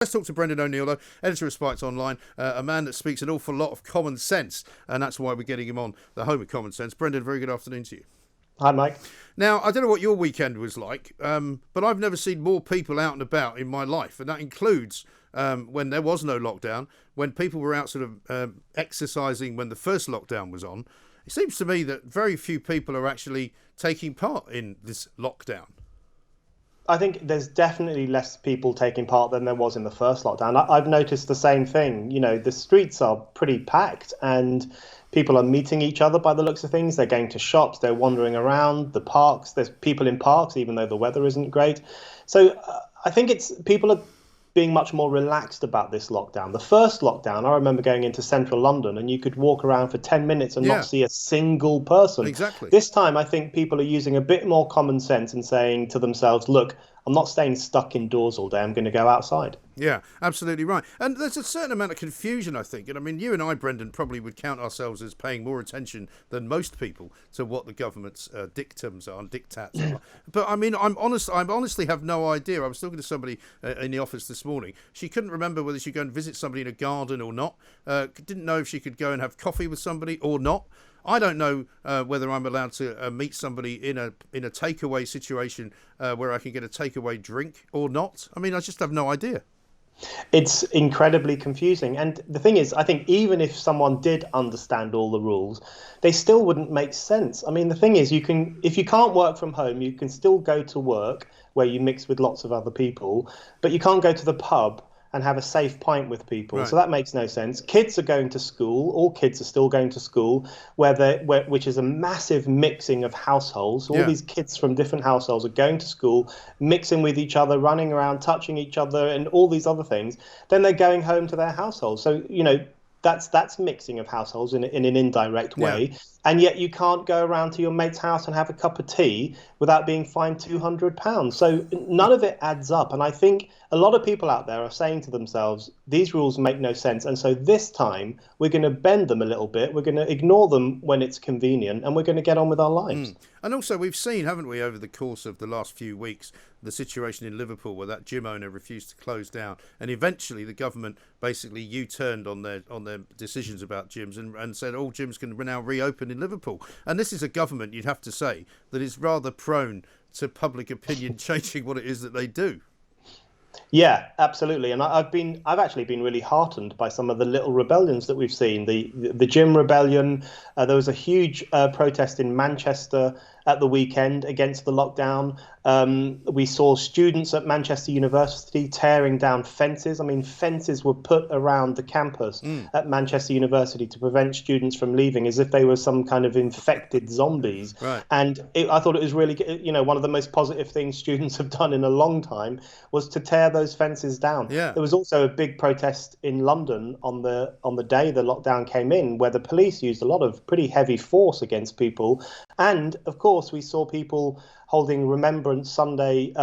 Let's talk to Brendan O'Neill, though, editor of Spiked Online, a man that speaks an awful lot of common sense, and that's why we're getting him on the home of common sense. Brendan, very good afternoon to you. Hi, Mike. Now, I don't know what your weekend was like, but I've never seen more people out and about in my life, and that includes when there was no lockdown, when people were out sort of exercising when the first lockdown was on. It seems to me that very few people are actually taking part in this lockdown. I think there's definitely less people taking part than there was in the first lockdown. I've noticed the same thing. You know, the streets are pretty packed and people are meeting each other by the looks of things. They're going to shops, they're wandering around the parks. There's people in parks, even though the weather isn't great. So I think people are being much more relaxed about this lockdown. The first lockdown, I remember going into central London and you could walk around for 10 minutes and not see a single person. Exactly. This time, I think people are using a bit more common sense and saying to themselves, look, I'm not staying stuck indoors all day. I'm going to go outside. Yeah, absolutely right. And there's a certain amount of confusion, I think. And I mean, you and I, Brendan, probably would count ourselves as paying more attention than most people to what the government's dictums are and diktats are. But I mean, I honestly have no idea. I was talking to somebody in the office this morning. She couldn't remember whether she'd go and visit somebody in a garden or not. Didn't know if she could go and have coffee with somebody or not. I don't know whether I'm allowed to meet somebody in a takeaway situation where I can get a takeaway drink or not. I mean, I just have no idea. It's incredibly confusing. And the thing is, I think even if someone did understand all the rules, they still wouldn't make sense. I mean, the thing is, if you can't work from home, you can still go to work where you mix with lots of other people, but you can't go to the pub and have a safe pint with people. Right. So that makes no sense. Kids are going to school. All kids are still going to school, which is a massive mixing of households. So all these kids from different households are going to school, mixing with each other, running around, touching each other, and all these other things. Then they're going home to their households. So, you know, that's mixing of households in an indirect way. And yet you can't go around to your mate's house and have a cup of tea without being fined £200. So none of it adds up. And I think a lot of people out there are saying to themselves, these rules make no sense. And so this time we're going to bend them a little bit. We're going to ignore them when it's convenient and we're going to get on with our lives. And also we've seen, haven't we, over the course of the last few weeks, the situation in Liverpool where that gym owner refused to close down. And eventually the government basically U-turned on their decisions about gyms and said all gyms can now reopen in Liverpool. And this is a government, you'd have to say, that is rather prone to public opinion changing what it is that they do. Yeah, absolutely. And I've actually been really heartened by some of the little rebellions that we've seen. The gym rebellion. There was a huge protest in Manchester at the weekend against the lockdown. We saw students at Manchester University tearing down fences. I mean, fences were put around the campus at Manchester University to prevent students from leaving as if they were some kind of infected zombies. Right. And I thought it was really, one of the most positive things students have done in a long time was to tear those fences down. Yeah. There was also a big protest in London on the day the lockdown came in, where the police used a lot of pretty heavy force against people. And of course, we saw people holding Remembrance Sunday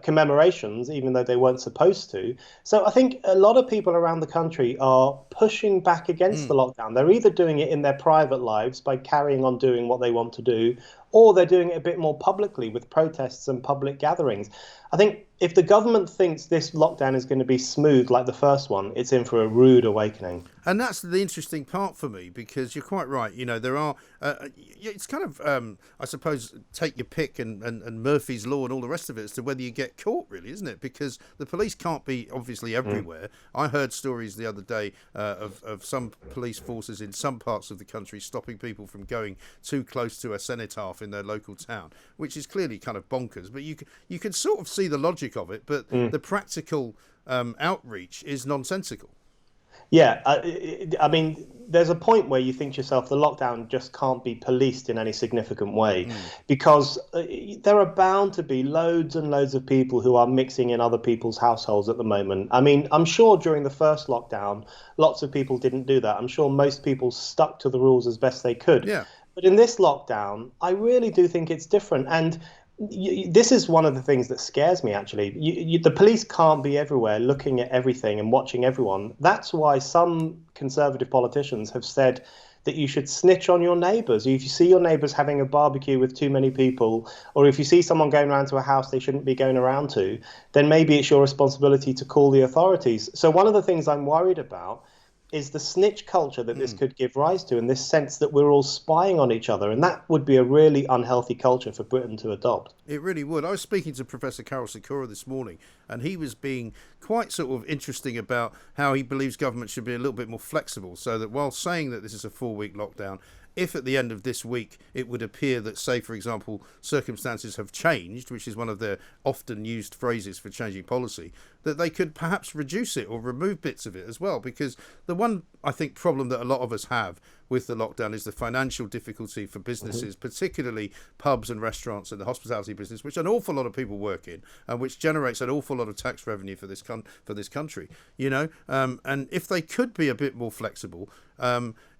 commemorations, even though they weren't supposed to. So I think a lot of people around the country are pushing back against the lockdown. They're either doing it in their private lives by carrying on doing what they want to do, or they're doing it a bit more publicly with protests and public gatherings. I think if the government thinks this lockdown is going to be smooth like the first one, it's in for a rude awakening. And that's the interesting part for me, because you're quite right. You know, there are, it's kind of, I suppose, take your pick and Murphy's Law and all the rest of it as to whether you get caught, really, isn't it? Because the police can't be obviously everywhere. I heard stories the other day of some police forces in some parts of the country stopping people from going too close to a cenotaph in their local town, which is clearly kind of bonkers. But you can sort of see the logic of it, but the practical outreach is nonsensical. Yeah, I mean, there's a point where you think to yourself, the lockdown just can't be policed in any significant way, because there are bound to be loads and loads of people who are mixing in other people's households at the moment. I mean, I'm sure during the first lockdown, lots of people didn't do that. I'm sure most people stuck to the rules as best they could. Yeah. But in this lockdown, I really do think it's different. And this is one of the things that scares me, actually. The police can't be everywhere looking at everything and watching everyone. That's why some conservative politicians have said that you should snitch on your neighbours. If you see your neighbours having a barbecue with too many people, or if you see someone going around to a house they shouldn't be going around to, then maybe it's your responsibility to call the authorities. So one of the things I'm worried about is the snitch culture that this could give rise to, and this sense that we're all spying on each other. And that would be a really unhealthy culture for Britain to adopt. It really would. I was speaking to Professor Carol Sikora this morning, and he was being quite sort of interesting about how he believes government should be a little bit more flexible, so that while saying that this is a 4-week lockdown, if at the end of this week it would appear that, say, for example, circumstances have changed, which is one of their often used phrases for changing policy, that they could perhaps reduce it or remove bits of it as well. Because the one, I think, problem that a lot of us have with the lockdown is the financial difficulty for businesses, particularly pubs and restaurants and the hospitality business, which an awful lot of people work in, and which generates an awful lot of tax revenue for this country. And if they could be a bit more flexible,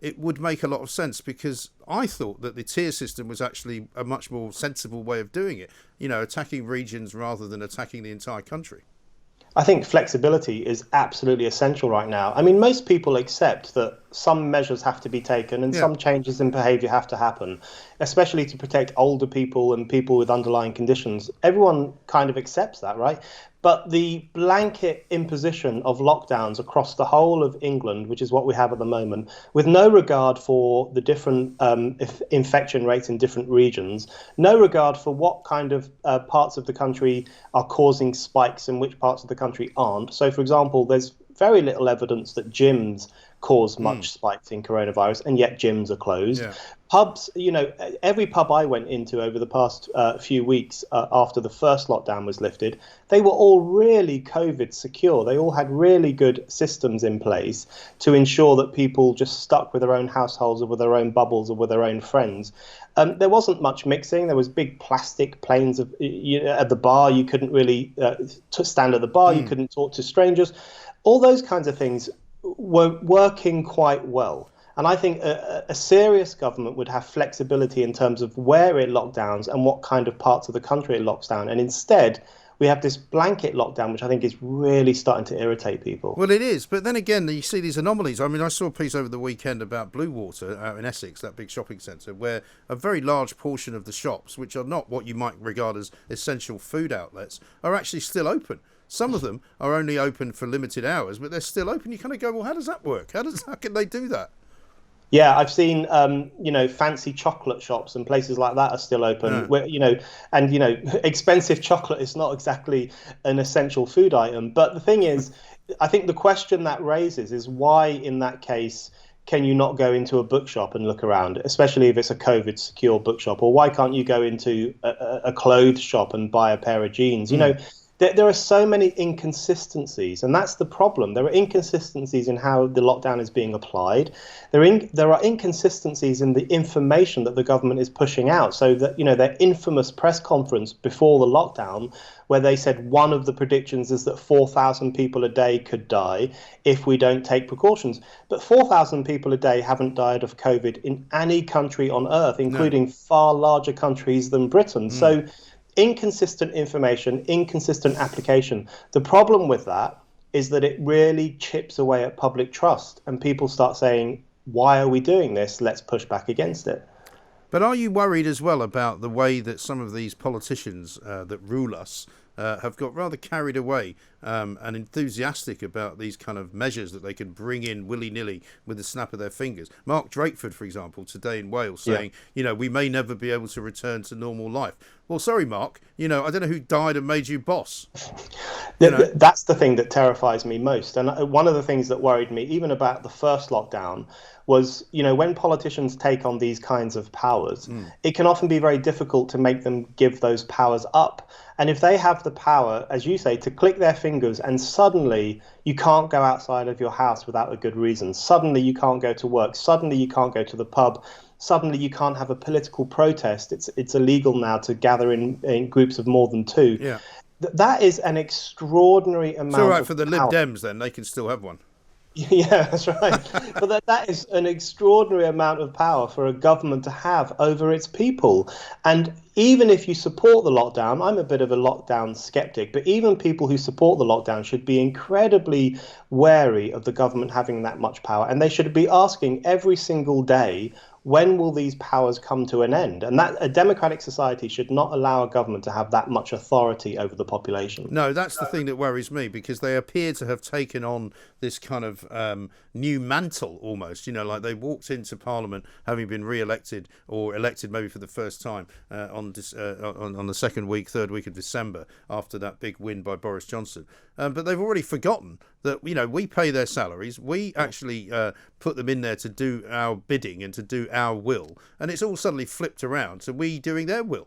it would make a lot of sense, because I thought that the tier system was actually a much more sensible way of doing it, attacking regions rather than attacking the entire country. I think flexibility is absolutely essential right now. I mean, most people accept that some measures have to be taken and some changes in behaviour have to happen, especially to protect older people and people with underlying conditions. Everyone kind of accepts that, right? But the blanket imposition of lockdowns across the whole of England, which is what we have at the moment, with no regard for the different infection rates in different regions, no regard for what kind of parts of the country are causing spikes and which parts of the country aren't. So, for example, there's very little evidence that gyms cause much spikes in coronavirus, and yet gyms are closed. Yeah. Pubs, every pub I went into over the past few weeks after the first lockdown was lifted, they were all really COVID secure. They all had really good systems in place to ensure that people just stuck with their own households or with their own bubbles or with their own friends. There wasn't much mixing. There was big plastic planes of, at the bar. You couldn't really stand at the bar. You couldn't talk to strangers. All those kinds of things were working quite well. And I think a serious government would have flexibility in terms of where it locked down and what kind of parts of the country it locks down. And instead, we have this blanket lockdown, which I think is really starting to irritate people. Well, it is. But then again, you see these anomalies. I mean, I saw a piece over the weekend about Bluewater out in Essex, that big shopping centre, where a very large portion of the shops, which are not what you might regard as essential food outlets, are actually still open. Some of them are only open for limited hours, but they're still open. You kind of go, well, how does that work? How can they do that? Yeah, I've seen, fancy chocolate shops and places like that are still open. Where, expensive chocolate is not exactly an essential food item. But the thing is, I think the question that raises is why, in that case, can you not go into a bookshop and look around, especially if it's a COVID secure bookshop? Or why can't you go into a clothes shop and buy a pair of jeans? There are so many inconsistencies, and that's the problem. There are inconsistencies in how the lockdown is being applied. There are inconsistencies in the information that the government is pushing out. So that, their infamous press conference before the lockdown, where they said one of the predictions is that 4,000 people a day could die if we don't take precautions. But 4,000 people a day haven't died of COVID in any country on earth, including far larger countries than Britain. So inconsistent information, inconsistent application. The problem with that is that it really chips away at public trust, and people start saying, why are we doing this? Let's push back against it. But are you worried as well about the way that some of these politicians that rule us have got rather carried away and enthusiastic about these kind of measures that they can bring in willy-nilly with the snap of their fingers? Mark Drakeford, for example, today in Wales saying, we may never be able to return to normal life. Well, sorry, Mark, I don't know who died and made you boss. That's the thing that terrifies me most. And one of the things that worried me, even about the first lockdown, was, when politicians take on these kinds of powers, it can often be very difficult to make them give those powers up. And if they have the power, as you say, to click their fingers and suddenly you can't go outside of your house without a good reason, suddenly you can't go to work, suddenly you can't go to the pub, suddenly you can't have a political protest, it's illegal now to gather in groups of more than two. That is an extraordinary amount of power. So, right, for the Lib power. Dems, then, they can still have one. Yeah, that's right. But that is an extraordinary amount of power for a government to have over its people. And even if you support the lockdown, I'm a bit of a lockdown skeptic, but even people who support the lockdown should be incredibly wary of the government having that much power. And they should be asking every single day, when will these powers come to an end? And that a democratic society should not allow a government to have that much authority over the population. No, that's the thing that worries me, because they appear to have taken on this kind of new mantle almost. Like they walked into Parliament having been re-elected or elected maybe for the first time on the third week of December after that big win by Boris Johnson. But they've already forgotten that we pay their salaries, we actually put them in there to do our bidding and to do our will, and it's all suddenly flipped around to we doing their will.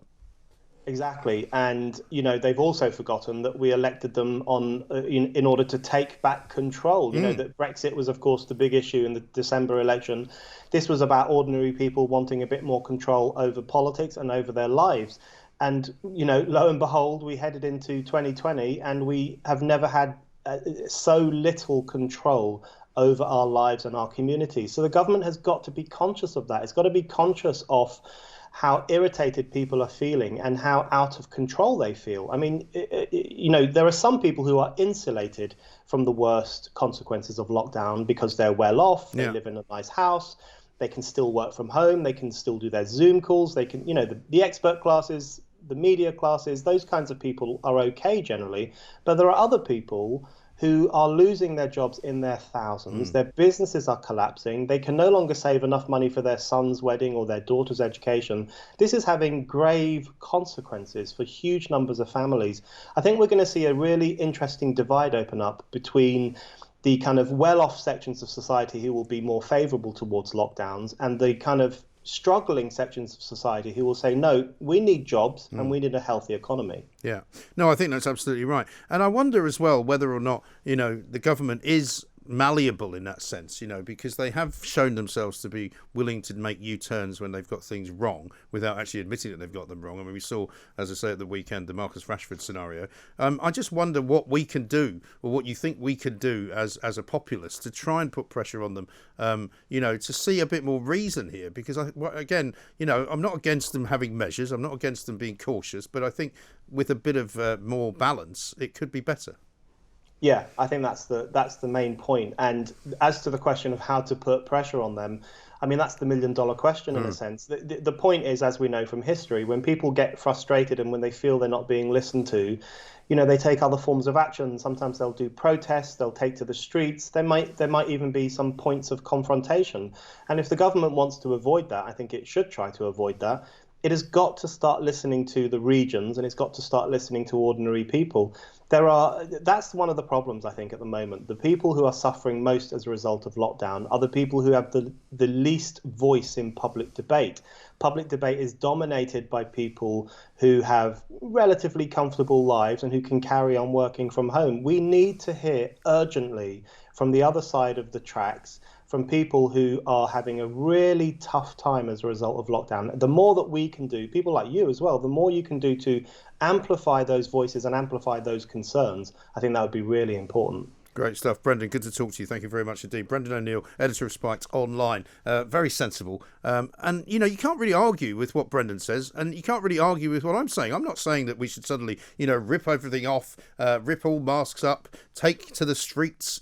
Exactly, and they've also forgotten that we elected them on in order to take back control. That Brexit was, of course, the big issue in the December election. This was about ordinary people wanting a bit more control over politics and over their lives. And lo and behold, we headed into 2020, and we have never had so little control over our lives and our communities. So the government has got to be conscious of that. It's got to be conscious of how irritated people are feeling and how out of control they feel. I mean, there are some people who are insulated from the worst consequences of lockdown because they're well off, they live in a nice house, they can still work from home, they can still do their Zoom calls, they can, the expert classes, the media classes, those kinds of people are okay generally. But there are other people who are losing their jobs in their thousands. Their businesses are collapsing. They can no longer save enough money for their son's wedding or their daughter's education. This is having grave consequences for huge numbers of families. I think we're going to see a really interesting divide open up between the kind of well-off sections of society who will be more favourable towards lockdowns and the kind of struggling sections of society who will say, no, we need jobs and we need a healthy economy. Yeah. No, I think that's absolutely right. And I wonder as well whether or not, the government is malleable in that sense, because they have shown themselves to be willing to make U-turns when they've got things wrong without actually admitting that they've got them wrong. I mean, we saw, as I say, at the weekend, the Marcus Rashford scenario. I just wonder what we can do, or what you think we could do as a populace to try and put pressure on them, to see a bit more reason here. Because, I'm not against them having measures. I'm not against them being cautious. But I think with a bit of more balance, it could be better. Yeah, I think that's the main point. And as to the question of how to put pressure on them, I mean, that's the million-dollar question in a sense. The point is, as we know from history, when people get frustrated and when they feel they're not being listened to, they take other forms of action. Sometimes they'll do protests, they'll take to the streets. There might even be some points of confrontation. And if the government wants to avoid that, I think it should try to avoid that. It has got to start listening to the regions, and it's got to start listening to ordinary people. That's one of the problems, I think, at the moment. The people who are suffering most as a result of lockdown are the people who have the least voice in public debate. Public debate is dominated by people who have relatively comfortable lives and who can carry on working from home. We need to hear urgently from the other side of the tracks, from people who are having a really tough time as a result of lockdown. The more that we can do, people like you as well, the more you can do to amplify those voices and amplify those concerns, I think that would be really important. Great stuff. Brendan, good to talk to you. Thank you very much indeed. Brendan O'Neill, editor of Spiked Online. Very sensible. And, you can't really argue with what Brendan says, and you can't really argue with what I'm saying. I'm not saying that we should suddenly, rip everything off, rip all masks up, take to the streets,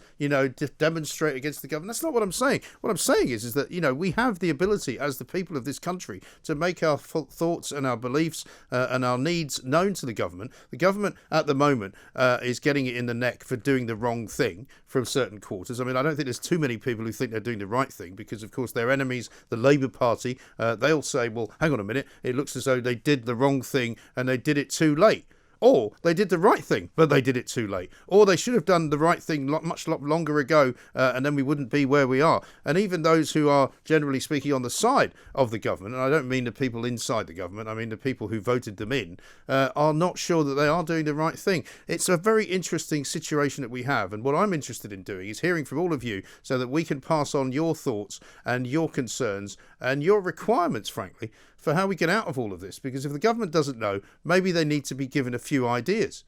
demonstrate against the government. That's not what I'm saying. What I'm saying is that, we have the ability as the people of this country to make our thoughts and our beliefs and our needs known to the government. The government at the moment is getting it in the neck for doing the wrong thing from certain quarters. I mean, I don't think there's too many people who think they're doing the right thing because, of course, their enemies, the Labour Party, they'll say, well, hang on a minute, it looks as though they did the wrong thing and they did it too late. Or they did the right thing, but they did it too late. Or they should have done the right thing much longer ago, and then we wouldn't be where we are. And even those who are, generally speaking, on the side of the government, and I don't mean the people inside the government, I mean the people who voted them in, are not sure that they are doing the right thing. It's a very interesting situation that we have. And what I'm interested in doing is hearing from all of you so that we can pass on your thoughts and your concerns and your requirements, frankly, for how we get out of all of this. Because if the government doesn't know, maybe they need to be given a few ideas.